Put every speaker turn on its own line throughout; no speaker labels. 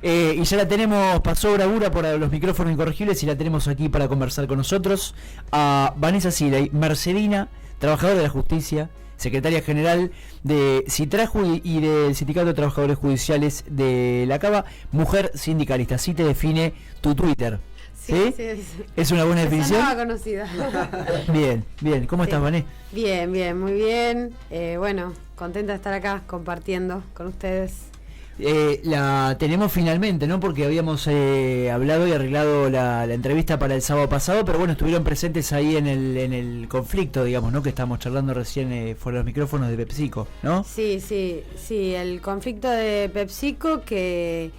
Y ya la tenemos, pasó bravura por los micrófonos incorregibles y la tenemos aquí para conversar con nosotros a Vanessa Siley, Mercedina, trabajadora de la justicia, secretaria general de Citraju y del Sindicato de Trabajadores Judiciales de la Cava, mujer sindicalista. Así te define tu Twitter. ¿Sí? Sí. ¿Es una buena definición?
Esa nueva conocida.
Bien. ¿Cómo estás, Vané?
Bien, muy bien. Bueno, contenta de estar acá compartiendo con ustedes.
La tenemos finalmente, ¿no? Porque habíamos hablado y arreglado la entrevista para el sábado pasado, pero bueno, estuvieron presentes ahí en el conflicto, digamos, ¿no? Que estábamos charlando recién fuera de los micrófonos de PepsiCo, ¿no?
Sí, el conflicto de PepsiCo que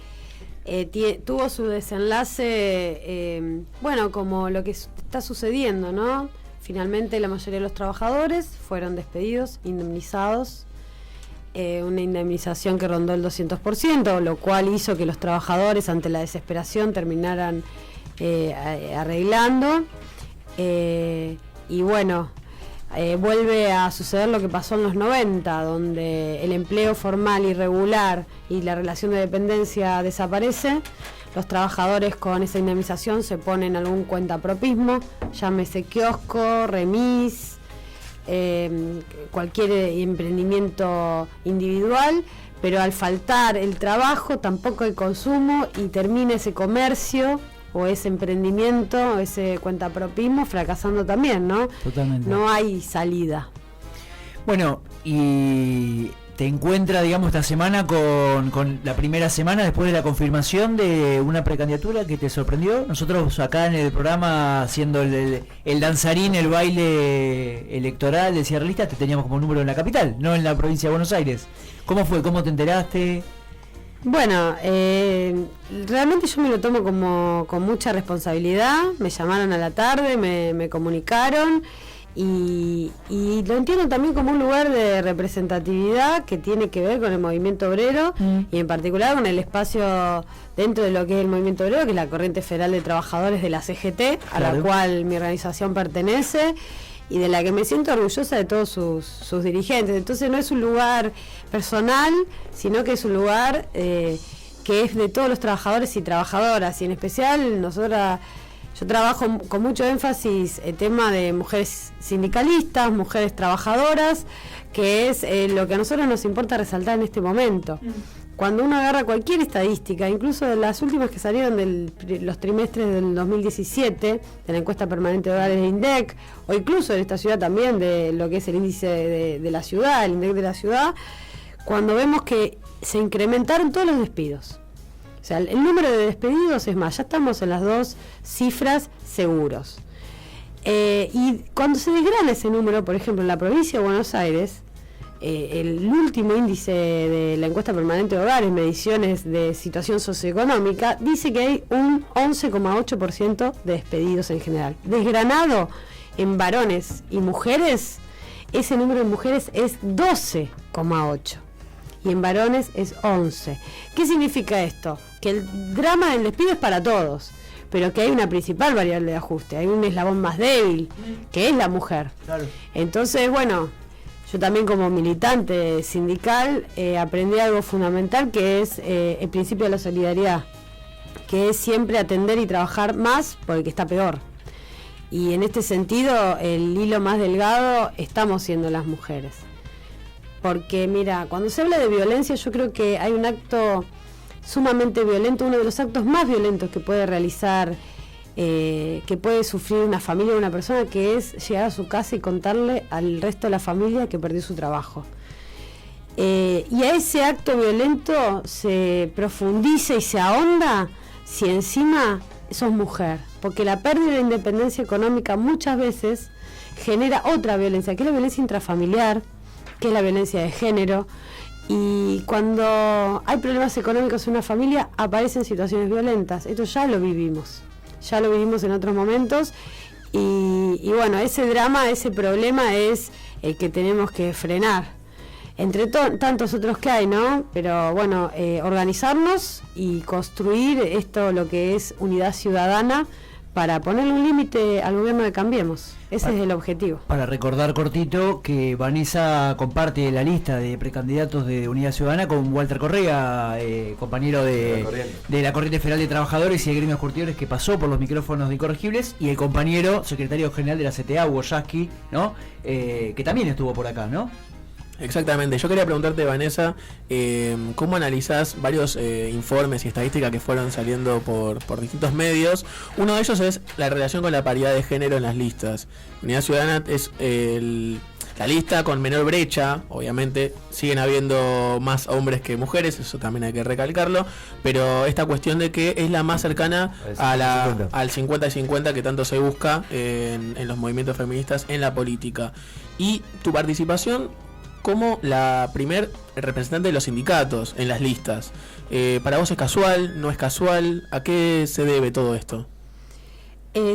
tuvo su desenlace, bueno, como lo que está sucediendo, ¿no? Finalmente la mayoría de los trabajadores fueron despedidos, indemnizados, una indemnización que rondó el 200%, lo cual hizo que los trabajadores ante la desesperación terminaran arreglando, y bueno, vuelve a suceder lo que pasó en los 90, donde el empleo formal irregular y la relación de dependencia desaparece. Los trabajadores con esa indemnización se ponen algún cuentapropismo, llámese kiosco, remis, cualquier emprendimiento individual, pero al faltar el trabajo tampoco hay consumo y termina ese comercio o ese emprendimiento, ese cuentapropismo fracasando también, ¿no?
Totalmente.
No hay salida.
Bueno, y te encuentras, digamos, esta semana con la primera semana después de la confirmación de una precandidatura que te sorprendió. Nosotros acá en el programa, haciendo el danzarín, el baile electoral del Cierre Lista, te teníamos como número en la capital, no en la provincia de Buenos Aires. ¿Cómo fue? ¿Cómo te enteraste?
Bueno, realmente yo me lo tomo con mucha responsabilidad. Me llamaron a la tarde, me comunicaron y lo entiendo también como un lugar de representatividad que tiene que ver con el movimiento obrero y en particular con el espacio dentro de lo que es el movimiento obrero, que es la Corriente Federal de Trabajadores de la CGT, a la cual mi organización pertenece y de la que me siento orgullosa de todos sus dirigentes. Entonces no es un lugar personal, sino que es un lugar que es de todos los trabajadores y trabajadoras, y en especial yo trabajo con mucho énfasis el tema de mujeres sindicalistas, mujeres trabajadoras, que es lo que a nosotros nos importa resaltar en este momento. Cuando uno agarra cualquier estadística, incluso de las últimas que salieron de los trimestres del 2017, de la encuesta permanente de hogares de INDEC, o incluso en esta ciudad también, de lo que es el índice de la ciudad, el INDEC de la ciudad, cuando vemos que se incrementaron todos los despidos. O sea, el número de despedidos es más, ya estamos en las dos cifras seguros. Y cuando se desgrana ese número, por ejemplo, en la provincia de Buenos Aires, el último índice de la encuesta permanente de hogares, mediciones de situación socioeconómica, dice que hay un 11,8% de despedidos en general. Desgranado en varones y mujeres, ese número de mujeres es 12,8%. Y en varones es 11. ¿Qué significa esto? Que el drama del despido es para todos, pero que hay una principal variable de ajuste, hay un eslabón más débil, que es la mujer. Claro. Entonces, bueno, yo también como militante sindical aprendí algo fundamental, que es el principio de la solidaridad, que es siempre atender y trabajar más por el que está peor. Y en este sentido, el hilo más delgado estamos siendo las mujeres. Porque mira, cuando se habla de violencia, yo creo que hay un acto sumamente violento, uno de los actos más violentos que puede realizar, que puede sufrir una familia o una persona, que es llegar a su casa y contarle al resto de la familia que perdió su trabajo. Y a ese acto violento se profundiza y se ahonda si encima sos mujer, porque la pérdida de independencia económica muchas veces genera otra violencia, que es la violencia intrafamiliar, que es la violencia de género, y cuando hay problemas económicos en una familia aparecen situaciones violentas. Esto ya lo vivimos en otros momentos, y bueno, ese drama, ese problema es el que tenemos que frenar entre tantos otros que hay, ¿no? Pero bueno, organizarnos y construir esto, lo que es unidad ciudadana, para ponerle un límite al gobierno de Cambiemos. Ese es el objetivo.
Para recordar cortito que Vanessa comparte la lista de precandidatos de Unidad Ciudadana con Walter Correa, compañero de la Corriente Federal de Trabajadores y de Gremios Curtidores, que pasó por los micrófonos de Incorregibles, y el compañero secretario general de la CTA, Hugo Yasky, ¿no? Que también estuvo por acá, ¿no?
Exactamente. Yo quería preguntarte, Vanessa, ¿cómo analizás varios informes y estadísticas que fueron saliendo por distintos medios? Uno de ellos es la relación con la paridad de género en las listas. Unidad Ciudadana es la lista con menor brecha. Obviamente siguen habiendo más hombres que mujeres, eso también hay que recalcarlo, pero esta cuestión de que es la más cercana al 50 y 50 que tanto se busca en los movimientos feministas en la política. Y tu participación como la primer representante de los sindicatos en las listas. ¿Para vos es casual? ¿No es casual? ¿A qué se debe todo esto?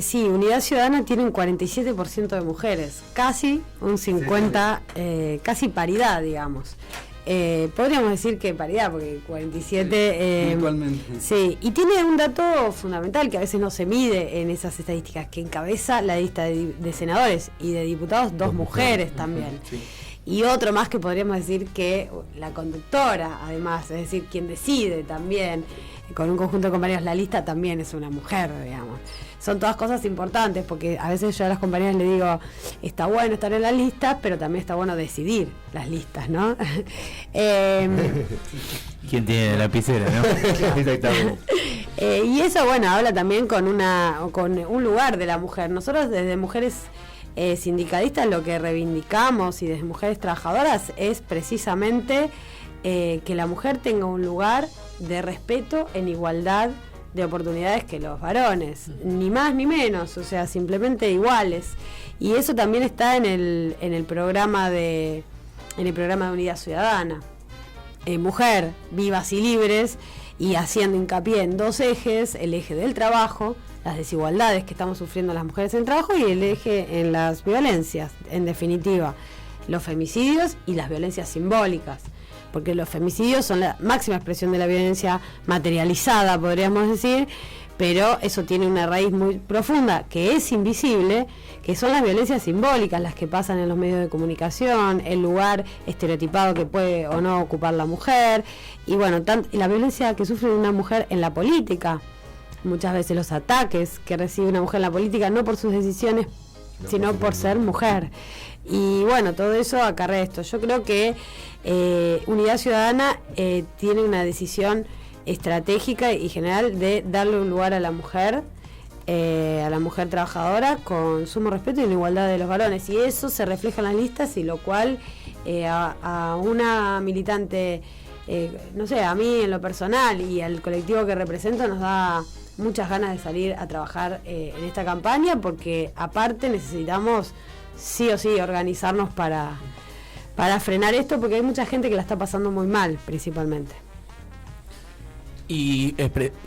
Sí, Unidad Ciudadana tiene un 47% de mujeres, casi un 50%, casi paridad, digamos. Podríamos decir que paridad, porque 47... sí, y tiene un dato fundamental que a veces no se mide en esas estadísticas, que encabeza la lista de senadores y de diputados dos mujeres también. Sí. Y otro más que podríamos decir que la conductora, además, es decir, quien decide también, con un conjunto de compañeros, la lista también es una mujer, digamos. Son todas cosas importantes, porque a veces yo a las compañeras les digo, está bueno estar en las listas, pero también está bueno decidir las listas, ¿no?
¿Quién tiene la lapicera, no? Exactamente.
Y eso, bueno, habla también con un lugar de la mujer. Nosotros desde mujeres sindicalistas lo que reivindicamos y desde mujeres trabajadoras es precisamente que la mujer tenga un lugar de respeto en igualdad de oportunidades que los varones, ni más ni menos, o sea, simplemente iguales. Y eso también está en el programa de Unidad Ciudadana. Mujer, vivas y libres, y haciendo hincapié en dos ejes: el eje del trabajo, las desigualdades que estamos sufriendo las mujeres en el trabajo, y el eje en las violencias, en definitiva, los femicidios y las violencias simbólicas, porque los femicidios son la máxima expresión de la violencia materializada, podríamos decir, pero eso tiene una raíz muy profunda, que es invisible, que son las violencias simbólicas, las que pasan en los medios de comunicación, el lugar estereotipado que puede o no ocupar la mujer, y bueno, la violencia que sufre una mujer en la política. Muchas veces los ataques que recibe una mujer en la política, no por sus decisiones, sino por ser mujer. Y bueno, todo eso acarrea esto. Yo creo que Unidad Ciudadana tiene una decisión estratégica y general de darle un lugar a la mujer trabajadora, con sumo respeto y en igualdad de los varones. Y eso se refleja en las listas, y lo cual a una militante, no sé, a mí en lo personal y al colectivo que represento, nos da muchas ganas de salir a trabajar en esta campaña, porque aparte necesitamos sí o sí organizarnos para frenar esto, porque hay mucha gente que la está pasando muy mal, principalmente.
Y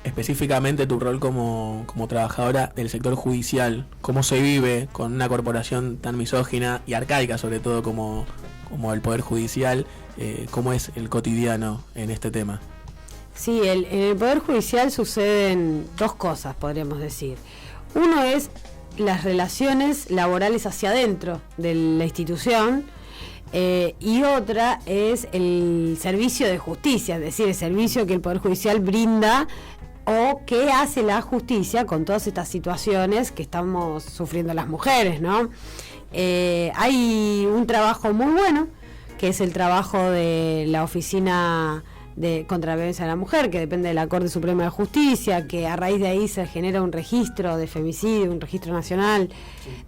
específicamente tu rol como trabajadora del sector judicial, ¿cómo se vive con una corporación tan misógina y arcaica, sobre todo como el Poder Judicial? ¿Cómo es el cotidiano en este tema?
Sí, en el Poder Judicial suceden dos cosas, podríamos decir. Uno es las relaciones laborales hacia adentro de la institución, y otra es el servicio de justicia, es decir, el servicio que el Poder Judicial brinda o qué hace la justicia con todas estas situaciones que estamos sufriendo las mujeres, ¿no? Hay un trabajo muy bueno, que es el trabajo de la Oficina contra la Violencia de la Mujer, que depende de la Corte Suprema de Justicia, que a raíz de ahí se genera un registro de femicidio, un registro nacional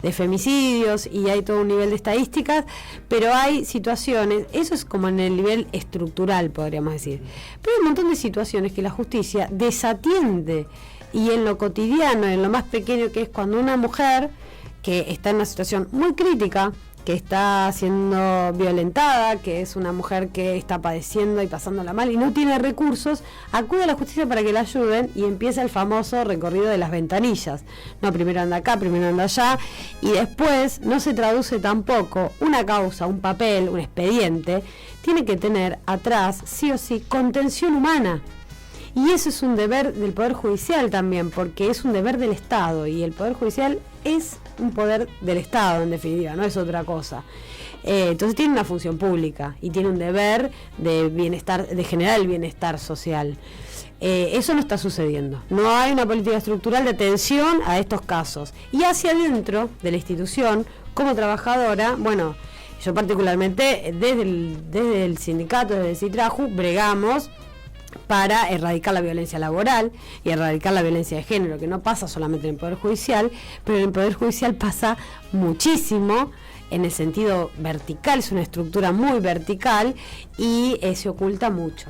de femicidios, y hay todo un nivel de estadísticas, pero hay situaciones, eso es como en el nivel estructural, podríamos decir, pero hay un montón de situaciones que la justicia desatiende, y en lo cotidiano, en lo más pequeño, que es cuando una mujer que está en una situación muy crítica, que está siendo violentada, que es una mujer que está padeciendo y pasándola mal y no tiene recursos, acude a la justicia para que la ayuden, y empieza el famoso recorrido de las ventanillas. No, primero anda acá, primero anda allá, y después no se traduce tampoco una causa, un papel, un expediente, tiene que tener atrás, sí o sí, contención humana. Y eso es un deber del Poder Judicial también, porque es un deber del Estado, y el Poder Judicial es un poder del Estado, en definitiva, no es otra cosa. Entonces tiene una función pública y tiene un deber de bienestar, de generar el bienestar social. Eso no está sucediendo. No hay una política estructural de atención a estos casos. Y hacia adentro de la institución, como trabajadora, bueno, yo particularmente desde el sindicato, desde el CITRAJU, bregamos para erradicar la violencia laboral y erradicar la violencia de género, que no pasa solamente en el Poder Judicial, pero en el Poder Judicial pasa muchísimo en el sentido vertical, es una estructura muy vertical y se oculta mucho.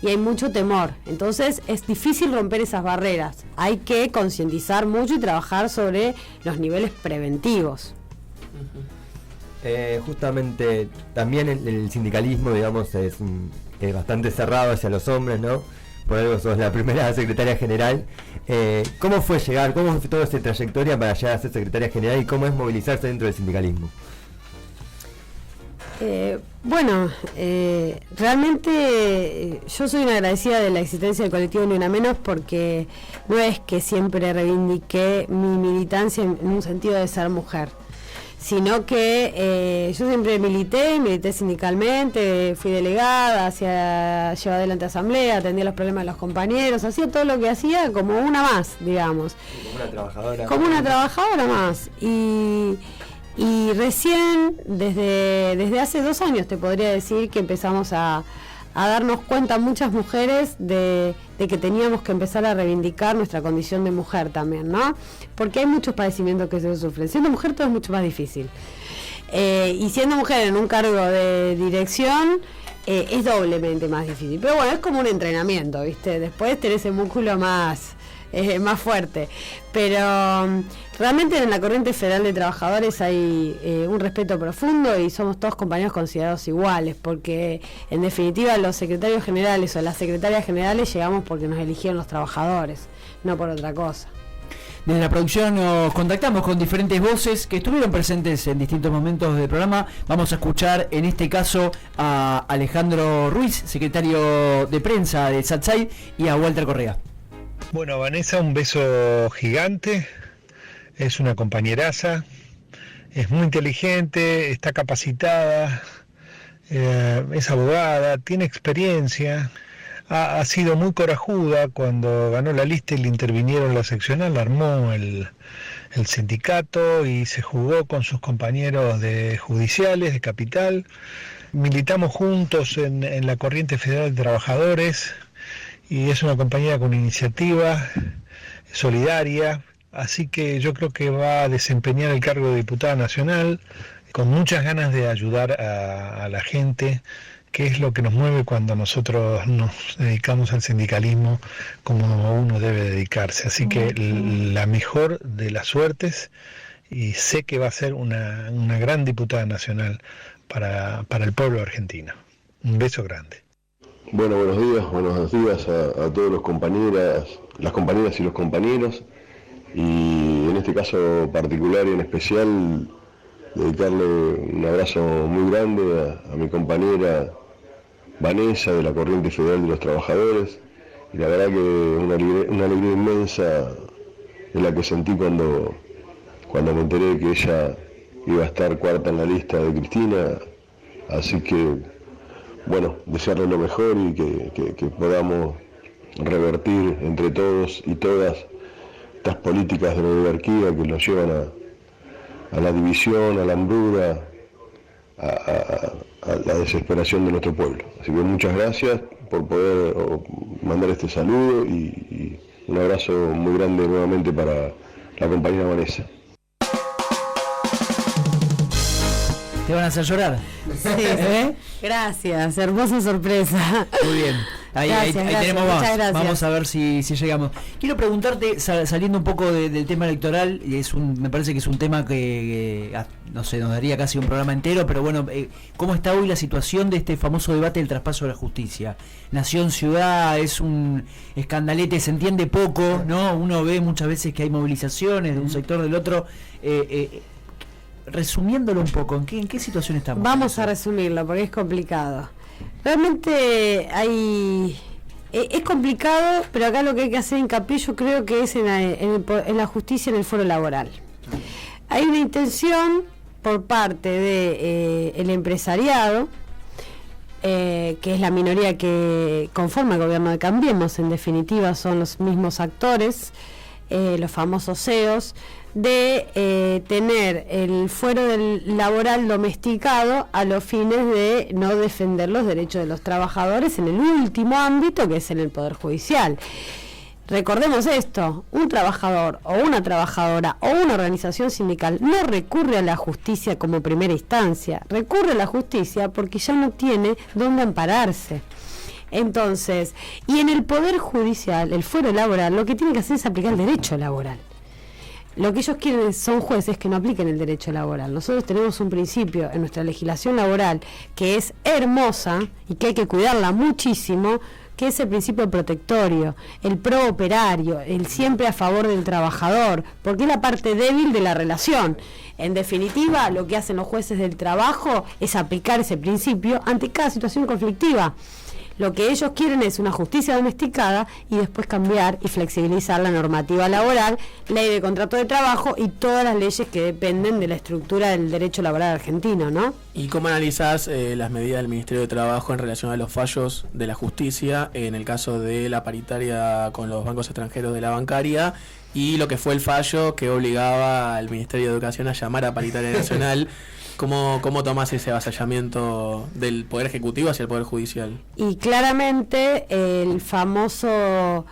Y hay mucho temor, entonces es difícil romper esas barreras. Hay que concientizar mucho y trabajar sobre los niveles preventivos.
Justamente también el sindicalismo, digamos, es bastante cerrado hacia los hombres, ¿no? Por algo sos la primera secretaria general. ¿Cómo fue llegar, cómo fue toda esa trayectoria para llegar a ser secretaria general y cómo es movilizarse dentro del sindicalismo?
Realmente yo soy una agradecida de la existencia del colectivo Ni Una Menos, porque no es que siempre reivindiqué mi militancia en un sentido de ser mujer, sino que yo siempre milité sindicalmente, fui delegada, llevaba adelante asamblea, atendía los problemas de los compañeros, hacía todo lo que hacía como una más, digamos. Como una trabajadora. Como una trabajadora más. Y recién, desde hace 2 años, te podría decir que empezamos a darnos cuenta muchas mujeres de que teníamos que empezar a reivindicar nuestra condición de mujer también, ¿no? Porque hay muchos padecimientos que se sufren. Siendo mujer todo es mucho más difícil. Y siendo mujer en un cargo de dirección es doblemente más difícil. Pero bueno, es como un entrenamiento, ¿viste? Después tenés el músculo más fuerte. Pero realmente en la corriente federal de trabajadores hay un respeto profundo y somos todos compañeros considerados iguales, porque en definitiva los secretarios generales o las secretarias generales llegamos porque nos eligieron los trabajadores, no por otra cosa.
Desde la producción nos contactamos con diferentes voces que estuvieron presentes en distintos momentos del programa. Vamos a escuchar en este caso a Alejandro Ruiz, secretario de prensa de SATSAI, y a Walter Correa.
Bueno, Vanessa, un beso gigante, es una compañeraza, es muy inteligente, está capacitada, es abogada, tiene experiencia, ha sido muy corajuda. Cuando ganó la lista y le intervinieron la seccional, armó el sindicato y se jugó con sus compañeros de judiciales, de Capital. Militamos juntos en la Corriente Federal de Trabajadores, y es una compañera con iniciativa, solidaria, así que yo creo que va a desempeñar el cargo de diputada nacional con muchas ganas de ayudar a la gente, que es lo que nos mueve cuando nosotros nos dedicamos al sindicalismo como uno debe dedicarse. Así que la mejor de las suertes, y sé que va a ser una gran diputada nacional para el pueblo argentino. Un beso grande.
Bueno, buenos días a todos las compañeras y los compañeros, y en este caso particular y en especial dedicarle un abrazo muy grande a mi compañera Vanessa, de la Corriente Federal de los Trabajadores, y la verdad que una alegría inmensa es la que sentí cuando me enteré que ella iba a estar cuarta en la lista de Cristina, así que bueno, desearle lo mejor y que podamos revertir entre todos y todas estas políticas de la oligarquía que nos llevan a la división, a la hambruna, a la desesperación de nuestro pueblo. Así que muchas gracias por poder mandar este saludo y un abrazo muy grande nuevamente para la compañera Vanessa.
¿Te van a hacer llorar?
Sí, gracias, hermosa sorpresa.
Muy bien. Ahí tenemos más. Vamos a ver si llegamos. Quiero preguntarte, saliendo un poco del tema electoral, y me parece que es un tema que no sé, nos daría casi un programa entero, pero bueno, ¿cómo está hoy la situación de este famoso debate del traspaso de la justicia? Nación-ciudad, es un escandalete, se entiende poco, ¿no? Uno ve muchas veces que hay movilizaciones de un sector del otro. Resumiéndolo un poco, ¿en qué situación estamos?
Vamos a resumirlo porque es complicado. Realmente Es complicado, pero acá lo que hay que hacer hincapié yo creo que es en la justicia, en el foro laboral. Hay una intención por parte de el empresariado, que es la minoría que conforma el gobierno de Cambiemos, en definitiva son los mismos actores, los famosos CEOs, de tener el fuero laboral domesticado a los fines de no defender los derechos de los trabajadores en el último ámbito, que es en el Poder Judicial. Recordemos esto, un trabajador o una trabajadora o una organización sindical no recurre a la justicia como primera instancia, recurre a la justicia porque ya no tiene dónde ampararse. Entonces, y en el Poder Judicial, el fuero laboral, lo que tiene que hacer es aplicar el derecho laboral. Lo que ellos quieren son jueces que no apliquen el derecho laboral. Nosotros tenemos un principio en nuestra legislación laboral que es hermosa y que hay que cuidarla muchísimo, que es el principio protectorio, el pro operario, el siempre a favor del trabajador, porque es la parte débil de la relación. En definitiva, lo que hacen los jueces del trabajo es aplicar ese principio ante cada situación conflictiva. Lo que ellos quieren es una justicia domesticada y después cambiar y flexibilizar la normativa laboral, ley de contrato de trabajo y todas las leyes que dependen de la estructura del derecho laboral argentino, ¿no?
¿Y cómo analizás las medidas del Ministerio de Trabajo en relación a los fallos de la justicia en el caso de la paritaria con los bancos extranjeros de la bancaria y lo que fue el fallo que obligaba al Ministerio de Educación a llamar a paritaria nacional? ¿Cómo tomás ese avasallamiento del Poder Ejecutivo hacia el Poder Judicial?
Y claramente el famoso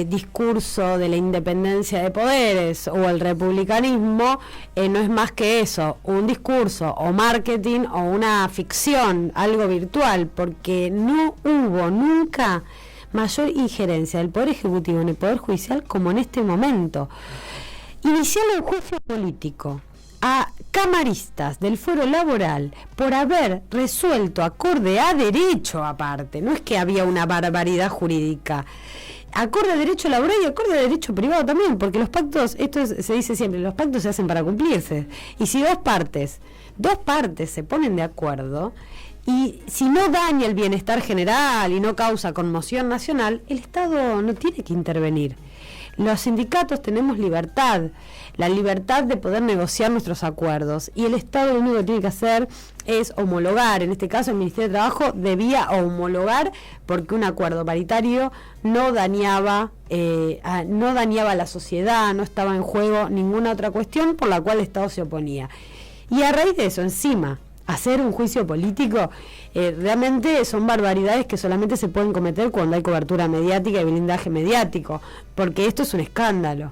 discurso de la independencia de poderes o el republicanismo no es más que eso, un discurso o marketing o una ficción, algo virtual, porque no hubo nunca mayor injerencia del Poder Ejecutivo en el Poder Judicial como en este momento. Iniciar un juicio político a camaristas del fuero laboral por haber resuelto acorde a derecho aparte, no es que había una barbaridad jurídica, acorde a derecho laboral y acorde a derecho privado también, porque los pactos, se dice siempre, los pactos se hacen para cumplirse, y si dos partes se ponen de acuerdo, y si no daña el bienestar general y no causa conmoción nacional, el Estado no tiene que intervenir. Los sindicatos tenemos libertad, la libertad de poder negociar nuestros acuerdos, y el Estado lo único que tiene que hacer es homologar. En este caso el Ministerio de Trabajo debía homologar porque un acuerdo paritario no dañaba a la sociedad, no estaba en juego ninguna otra cuestión por la cual el Estado se oponía. Y a raíz de eso, encima, hacer un juicio político, realmente son barbaridades que solamente se pueden cometer cuando hay cobertura mediática y blindaje mediático, porque esto es un escándalo.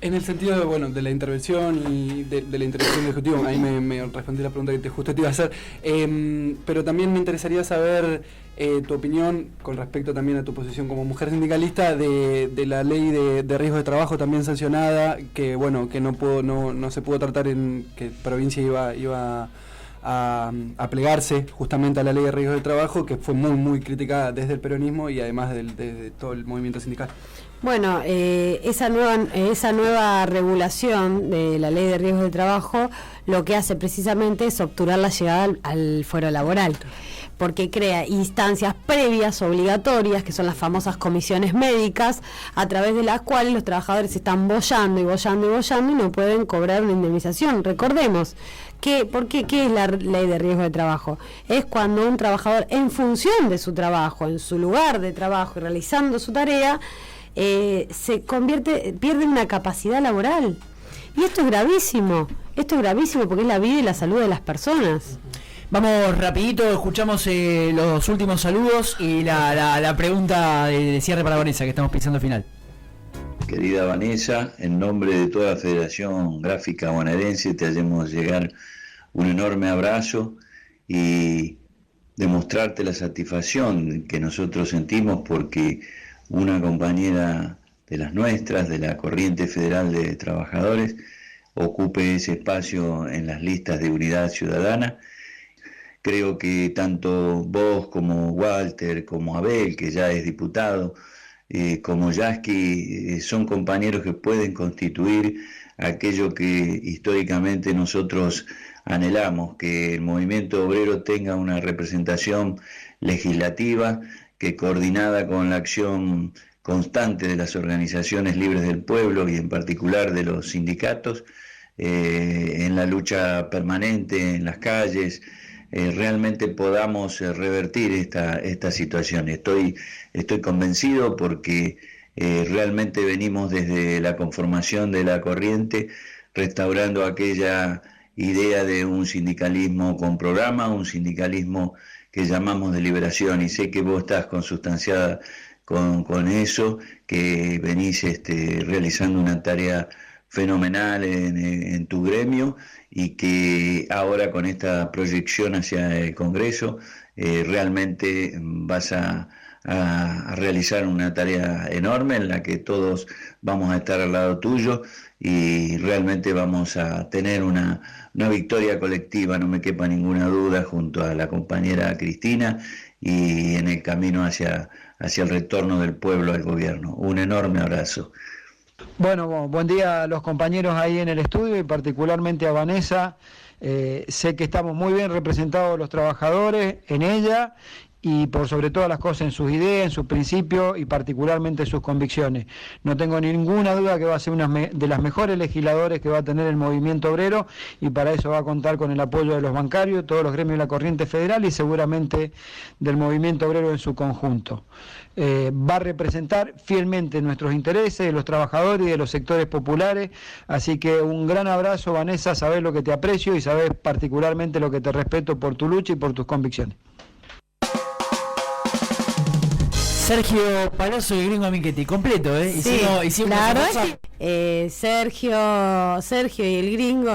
En el sentido de la intervención y de la intervención del Ejecutivo, ahí me respondí la pregunta que justo te iba a hacer, pero también me interesaría saber tu opinión con respecto también a tu posición como mujer sindicalista de la ley de riesgos de trabajo también sancionada, que no se pudo tratar en que provincia iba a plegarse justamente a la ley de riesgos de trabajo, que fue muy criticada desde el peronismo y además de todo el movimiento sindical.
Bueno, esa nueva regulación de la ley de riesgos de trabajo lo que hace precisamente es obturar la llegada al fuero laboral, porque crea instancias previas obligatorias, que son las famosas comisiones médicas, a través de las cuales los trabajadores están boyando y no pueden cobrar una indemnización. Recordemos ¿qué es la ley de riesgo de trabajo? Es cuando un trabajador, en función de su trabajo, en su lugar de trabajo y realizando su tarea, pierde una capacidad laboral. Y esto es gravísimo porque es la vida y la salud de las personas.
Vamos rapidito, escuchamos los últimos saludos y la pregunta de cierre para Vanessa, que estamos pisando el final.
Querida Vanessa, en nombre de toda la Federación Gráfica Bonaerense te hacemos llegar un enorme abrazo y demostrarte la satisfacción que nosotros sentimos porque una compañera de las nuestras, de la Corriente Federal de Trabajadores, ocupe ese espacio en las listas de Unidad Ciudadana. Creo que tanto vos como Walter, como Abel, que ya es diputado, como Yasky, son compañeros que pueden constituir aquello que históricamente nosotros anhelamos, que el movimiento obrero tenga una representación legislativa que coordinada con la acción constante de las organizaciones libres del pueblo y en particular de los sindicatos, en la lucha permanente en las calles, realmente podamos revertir esta situación. Estoy convencido porque realmente venimos desde la conformación de la corriente restaurando aquella idea de un sindicalismo con programa, un sindicalismo que llamamos de liberación, y sé que vos estás consustanciada con eso, que venís realizando una tarea fenomenal en tu gremio, y que ahora con esta proyección hacia el Congreso realmente vas a realizar una tarea enorme en la que todos vamos a estar al lado tuyo y realmente vamos a tener una victoria colectiva, no me quepa ninguna duda, junto a la compañera Cristina, y en el camino hacia el retorno del pueblo al gobierno. Un enorme abrazo.
Bueno, buen día a los compañeros ahí en el estudio y particularmente a Vanessa. Sé que estamos muy bien representados los trabajadores en ella y por sobre todas las cosas en sus ideas, en sus principios y particularmente sus convicciones. No tengo ninguna duda que va a ser una de las mejores legisladores que va a tener el movimiento obrero, y para eso va a contar con el apoyo de los bancarios, todos los gremios de la Corriente Federal y seguramente del movimiento obrero en su conjunto. Va a representar fielmente nuestros intereses de los trabajadores y de los sectores populares, así que un gran abrazo, Vanessa, sabés lo que te aprecio y sabés particularmente lo que te respeto por tu lucha y por tus convicciones.
Sergio Palazzo y Gringo Michetti, completo, ¿eh?
Sí,
hicimos
la verdad es que Sergio y el Gringo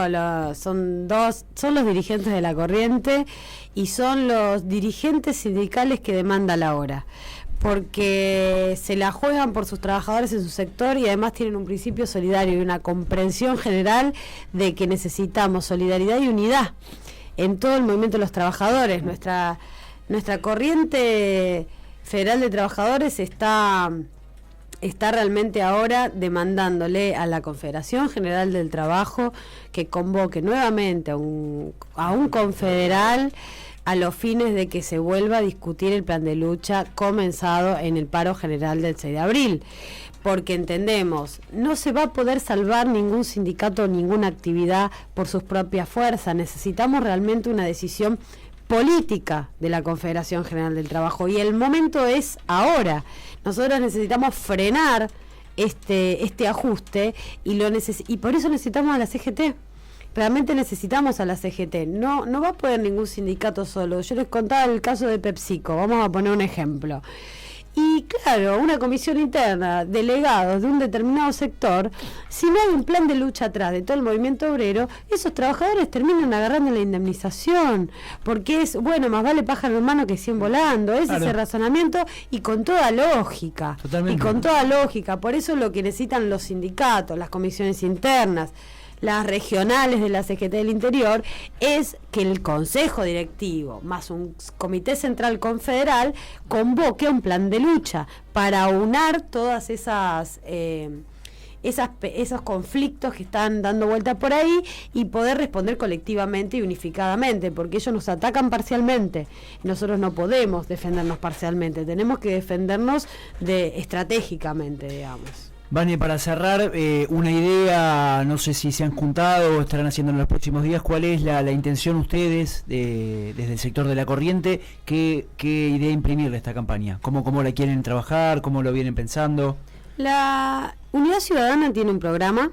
son los dirigentes de la Corriente y son los dirigentes sindicales que demanda la hora, porque se la juegan por sus trabajadores en su sector y además tienen un principio solidario y una comprensión general de que necesitamos solidaridad y unidad en todo el movimiento de los trabajadores. Nuestra Corriente Federal de Trabajadores está realmente ahora demandándole a la Confederación General del Trabajo que convoque nuevamente a un confederal a los fines de que se vuelva a discutir el plan de lucha comenzado en el paro general del 6 de abril. Porque entendemos, no se va a poder salvar ningún sindicato o ninguna actividad por sus propias fuerzas. Necesitamos realmente una decisión política de la Confederación General del Trabajo y el momento es ahora. Nosotros necesitamos frenar este ajuste y por eso necesitamos a la CGT. Realmente necesitamos a la CGT. No va a poder ningún sindicato solo. Yo les contaba el caso de PepsiCo, vamos a poner un ejemplo. Y claro, una comisión interna, delegados de un determinado sector, si no hay un plan de lucha atrás de todo el movimiento obrero, esos trabajadores terminan agarrando la indemnización, porque es, bueno, más vale pájaro en mano que 100 volando, ese es el razonamiento, y con toda lógica. Totalmente. Y con toda lógica, por eso lo que necesitan los sindicatos, las comisiones internas, las regionales de la CGT del Interior, es que el Consejo Directivo más un Comité Central Confederal convoque un plan de lucha para aunar todas esos conflictos que están dando vuelta por ahí y poder responder colectivamente y unificadamente, porque ellos nos atacan parcialmente y nosotros no podemos defendernos parcialmente, tenemos que defendernos estratégicamente, digamos.
Vane, para cerrar, una idea, no sé si se han juntado o estarán haciendo en los próximos días, ¿cuál es la intención ustedes desde el sector de la Corriente? ¿Qué idea imprimirle a esta campaña? ¿Cómo la quieren trabajar? ¿Cómo lo vienen pensando?
La Unidad Ciudadana tiene un programa,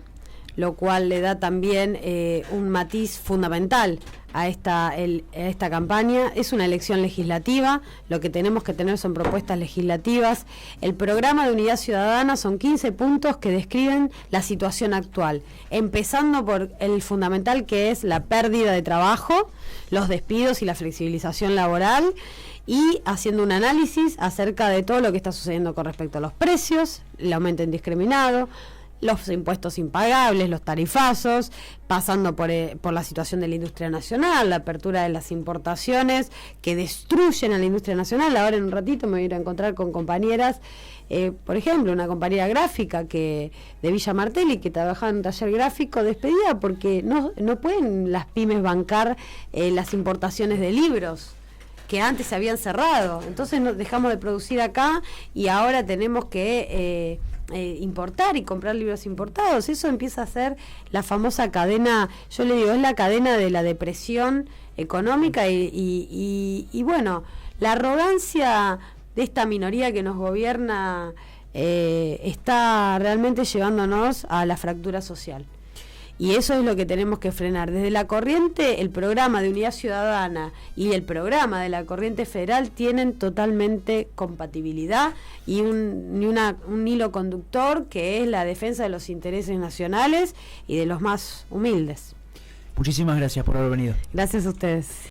lo cual le da también un matiz fundamental a esta campaña. Es una elección legislativa, lo que tenemos que tener son propuestas legislativas. El programa de Unidad Ciudadana son 15 puntos que describen la situación actual, empezando por el fundamental, que es la pérdida de trabajo, los despidos y la flexibilización laboral, y haciendo un análisis acerca de todo lo que está sucediendo con respecto a los precios, el aumento indiscriminado, los impuestos impagables, los tarifazos, pasando por la situación de la industria nacional, la apertura de las importaciones que destruyen a la industria nacional. Ahora en un ratito me voy a ir a encontrar con compañeras, por ejemplo, una compañera gráfica de Villa Martelli que trabajaba en un taller gráfico, despedida porque no pueden las pymes bancar las importaciones de libros. que antes se habían cerrado. Entonces nos dejamos de producir acá y ahora tenemos que importar y comprar libros importados. Eso empieza a ser la famosa cadena, yo le digo, es la cadena de la depresión económica y bueno, la arrogancia de esta minoría que nos gobierna está realmente llevándonos a la fractura social. Y eso es lo que tenemos que frenar. Desde la corriente, el programa de Unidad Ciudadana y el programa de la corriente federal tienen totalmente compatibilidad y un hilo conductor que es la defensa de los intereses nacionales y de los más humildes.
Muchísimas gracias por haber venido.
Gracias a ustedes.